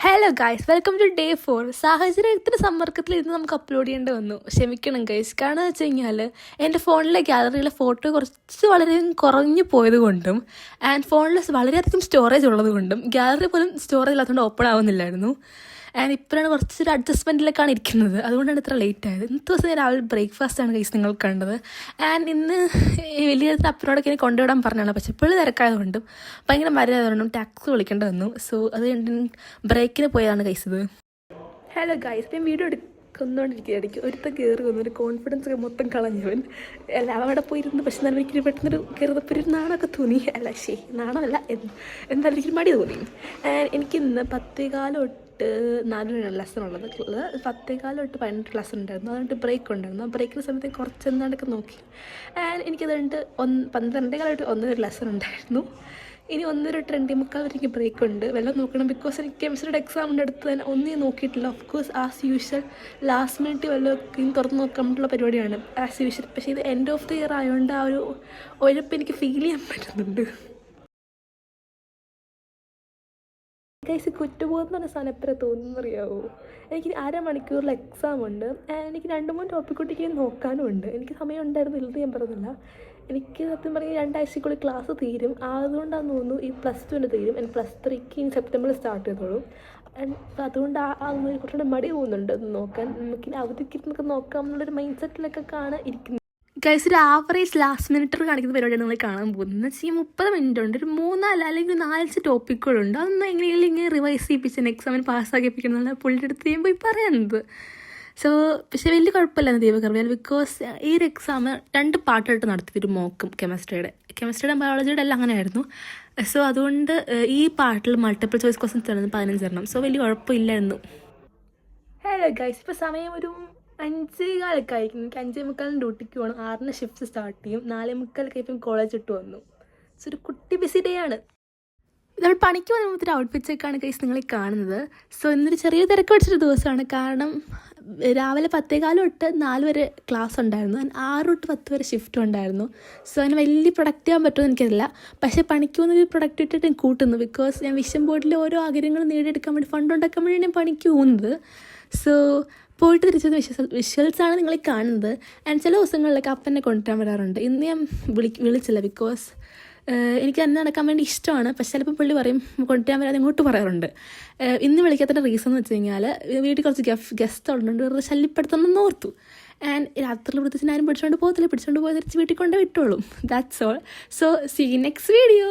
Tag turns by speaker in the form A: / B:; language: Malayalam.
A: Hello guys, welcome to day 4. സാഹചര്യത്തിന് സമ്മർദ്ദത്തിൽ ഇന്ന് നമുക്ക് അപ്ലോഡ് ചെയ്യേണ്ടി വന്നു. ക്ഷമിക്കണം ഗൈസ്. കാരണം വെച്ച് കഴിഞ്ഞാൽ എൻ്റെ ഫോണിലെ ഗാലറിയിലെ ഫോട്ടോ വളരെയധികം കുറഞ്ഞു പോയത് കൊണ്ടും ആൻഡ് ഫോണിൽ വളരെയധികം സ്റ്റോറേജ് ഉള്ളത് കൊണ്ടും ഗാലറി പോലും സ്റ്റോറേജ് ഇല്ലാത്തതുകൊണ്ട് ഓപ്പൺ ആവുന്നില്ലായിരുന്നു. ആൻഡ് ഇപ്പോഴാണ് കുറച്ചൊരു അഡ്ജസ്റ്റ്മെൻറ്റിലേക്കാണ് ഇരിക്കുന്നത്. അതുകൊണ്ടാണ് ഇത്ര ലേറ്റ് ആയത്. ഇന്നത്തെ ദിവസം ഞാൻ രാവിലെ ബ്രേക്ക്ഫാസ്റ്റാണ് ഗൈസ് നിങ്ങൾ കണ്ടത്. ആൻഡ് ഇന്ന് വലിയ അപ്ലോഡൊക്കെ എനിക്ക് കൊണ്ടുവിടാൻ പറഞ്ഞാണ്. പക്ഷേ ഇപ്പോഴും തിരക്കായതുകൊണ്ടും ഭയങ്കര മര്യാദകൊണ്ടും ടാക്സി വിളിക്കേണ്ടി വന്നു. സോ അത് കഴിഞ്ഞ് ബ്രേക്കിന് പോയതാണ് ഗൈസ് ഇത്. ഹലോ ഗൈസ്, ഞാൻ വീഡിയോ എടുക്കുന്നോണ്ടിരിക്കുകയായിരിക്കും. ഒരുത്തം കയറി വന്നു, ഒരു കോൺഫിഡൻസ് ഒക്കെ മൊത്തം കളഞ്ഞവൻ. അല്ല, അവിടെ പോയിരുന്നു. പക്ഷെ എന്നാലും എനിക്ക് പെട്ടെന്നൊരു കയറുന്നപ്പോൾ ഒരു നാണമൊക്കെ തോന്നി. നാണമല്ല, എന്തായാലും എനിക്കൊരു മടി തോന്നി. എനിക്കിന്ന് 10:15 തൊട്ട് 4 ലെസൺ ഉള്ളത്. 10:15 തൊട്ട് 18 ലെസൺ ഉണ്ടായിരുന്നു. അതുകൊണ്ട് ബ്രേക്ക് ഉണ്ടായിരുന്നു. ആ ബ്രേക്കിൻ്റെ സമയത്ത് കുറച്ച് എന്താണ്ടൊക്കെ നോക്കി. ആൻഡ് എനിക്കതുകൊണ്ട് 12:15 തൊട്ട് 1 ലെസൺ ഉണ്ടായിരുന്നു. ഇനി 1 തൊട്ട് 2:45 വരെ ബ്രേക്ക് ഉണ്ട്. വല്ലതും നോക്കണം. ബിക്കോസ് എനിക്ക് കെമിസ്ട്രിയുടെ എക്സാമിൻ്റെ അടുത്ത് തന്നെ ഒന്നും നോക്കിയിട്ടില്ല. Of course as usual last minute വല്ലതും തുറന്ന് നോക്കാനുള്ള പരിപാടിയാണ് ആസ് യൂഷ്വൽ. പക്ഷേ ഇത് എൻഡ് ഓഫ് ദി ഇയർ ആയതുകൊണ്ട് ആ ഒരു ഉഴപ്പ് എനിക്ക് ഫീൽ ചെയ്യാൻ പറ്റുന്നുണ്ട്. ഗൈസ്, കുറ്റബോധം എന്ന് പറഞ്ഞ സാധനം എപ്പോഴാണ് തോന്നുന്നറിയാവോ? എനിക്ക് 1/2 മണിക്കൂറിൽ എക്സാം ഉണ്ട്. എനിക്ക് 2-3 ടോപ്പിക്കൊട്ടിക്ക് നോക്കാനും ഉണ്ട്. എനിക്ക് സമയം ഉണ്ടായിരുന്നില്ല, ഞാൻ പറഞ്ഞില്ല. എനിക്ക് സത്യം പറഞ്ഞാൽ 2 ആഴ്ചക്കുള്ളിൽ ക്ലാസ് തീരും. അതുകൊണ്ടാണെന്ന് തോന്നുന്നു ഈ +2 തീരും. എനിക്ക് +3 ഇനി സെപ്റ്റംബറിൽ സ്റ്റാർട്ട് ചെയ്തോളൂ. അപ്പോൾ അതുകൊണ്ട് കുറച്ചുകൂടെ മടി പോകുന്നുണ്ട് അത് നോക്കാൻ. നമുക്കിനി അവധിക്കിരുന്നൊക്കെ നോക്കാം എന്നുള്ളൊരു മൈൻഡ് സെറ്റിലൊക്കെയാണ് ഇരിക്കുന്നത്. ഗൈസ്, ഒരു ആവറേജ് ലാസ്റ്റ് മിനിറ്റർ കാണിക്കുന്ന പരിപാടിയാണ് നിങ്ങൾ കാണാൻ പോകുന്നത്. എന്ന് വെച്ചാൽ 30 മിനിറ്റ് ഉണ്ട്, ഒരു 3 അല്ലെങ്കിൽ 4 ടോപ്പിക്കുകളുണ്ട്. അതൊന്നും എങ്ങനെയെങ്കിലും ഇങ്ങനെ റിവൈസ് ചെയ്യിപ്പിച്ച് എക്സാമിന് പാസ്സാക്കിപ്പിക്കണം എന്നുള്ള പുള്ളിയുടെ അടുത്ത് ഞാൻ പോയി പറയുന്നത്. സോ പക്ഷേ വലിയ കുഴപ്പമില്ലായിരുന്നു ദൈവകൃപയാൽ. ബിക്കോസ് ഈ ഒരു എക്സാം 2 പാർട്ടായിട്ട് നടത്തിയൊരു മോക്കും കെമിസ്ട്രിയുടെ ബയോളജിയുടെ എല്ലാം അങ്ങനെയായിരുന്നു. സോ അതുകൊണ്ട് ഈ പാർട്ടിൽ മൾട്ടിപ്പിൾ ചോയ്സ് ക്വസ്റ്റ്യൻസ് ആയിരുന്നു 15 എണ്ണം. സോ വലിയ കുഴപ്പമില്ലായിരുന്നു. ഹലോ ഗൈസ്, ഇപ്പോൾ സമയം ഒരു 5:15 ആയിരിക്കും. എനിക്ക് 5:45 ഡ്യൂട്ടിക്ക് പോകണം. 6-ന് ഷിഫ്റ്റ് സ്റ്റാർട്ട് ചെയ്യും. 4:45 ഇപ്പം കോളേജ് ഇട്ട് വന്നു. സോ ഒരു കുട്ടി ബിസി ഡേ ആണ്. നമ്മൾ പണിക്ക് വന്നപ്പോഴത്തെ ഔട്ട്ഫിറ്റ്സൊക്കെയാണ് ഗൈസ് നിങ്ങൾ കാണുന്നത്. സോ ഇന്നൊരു ചെറിയ തിരക്ക് പിടിച്ചൊരു ദിവസമാണ്. കാരണം രാവിലെ 10:15 തൊട്ട് 4 വരെ ക്ലാസ് ഉണ്ടായിരുന്നു. 6 തൊട്ട് 10 വരെ ഷിഫ്റ്റും ഉണ്ടായിരുന്നു. സോ അതിന് വലിയ പ്രൊഡക്റ്റ് ചെയ്യാൻ പറ്റുമെന്ന് എനിക്കറിയില്ല. പക്ഷേ പണിക്ക് പോകുന്നൊരു പ്രൊഡക്റ്റിവിറ്റി ഞാൻ കൂട്ടുന്നു. ബിക്കോസ് ഞാൻ വിഷൻ ബോർഡിൽ ഓരോ ആഗ്രഹങ്ങളും നേടിയെടുക്കാൻ വേണ്ടി ഫണ്ട് ഉണ്ടാക്കാൻ വേണ്ടിയാണ് ഞാൻ പണിക്ക് പോകുന്നത്. സോ പോയിട്ട് തിരിച്ചത് വിഷ്വൽസാണ് നിങ്ങൾ കാണുന്നത്. ആൻഡ് ചില ദിവസങ്ങളിലൊക്കെ അപ്പനെ കൊണ്ടുവരാൻ വരാറുണ്ട്. ഇന്ന് ഞാൻ വിളിച്ചില്ല. ബിക്കോസ് എനിക്ക് തന്നെ നടക്കാൻ വേണ്ടി ഇഷ്ടമാണ്. പക്ഷെ ചിലപ്പോൾ പുള്ളി പറയും കൊണ്ടുവരാൻ വരാതെ ഇങ്ങോട്ട് പറയാറുണ്ട്. ഇന്ന് വിളിക്കാത്തതിൻ്റെ റീസൺ എന്ന് വെച്ച് കഴിഞ്ഞാൽ വീട്ടിൽ കുറച്ച് ഗസ്റ്റ് ഉള്ളതുകൊണ്ട് വെറുതെ ശല്യപ്പെടുത്തണമെന്ന് ഓർത്തു. ആൻഡ് രാത്രിയിൽ പ്രത്യേകിച്ച് ആരും പിടിച്ചുകൊണ്ട് പോകത്തില്ല. പിടിച്ചുകൊണ്ട് പോയി തിരിച്ച് വീട്ടിൽ കൊണ്ട് വിട്ടോളും. That's all. So see next video.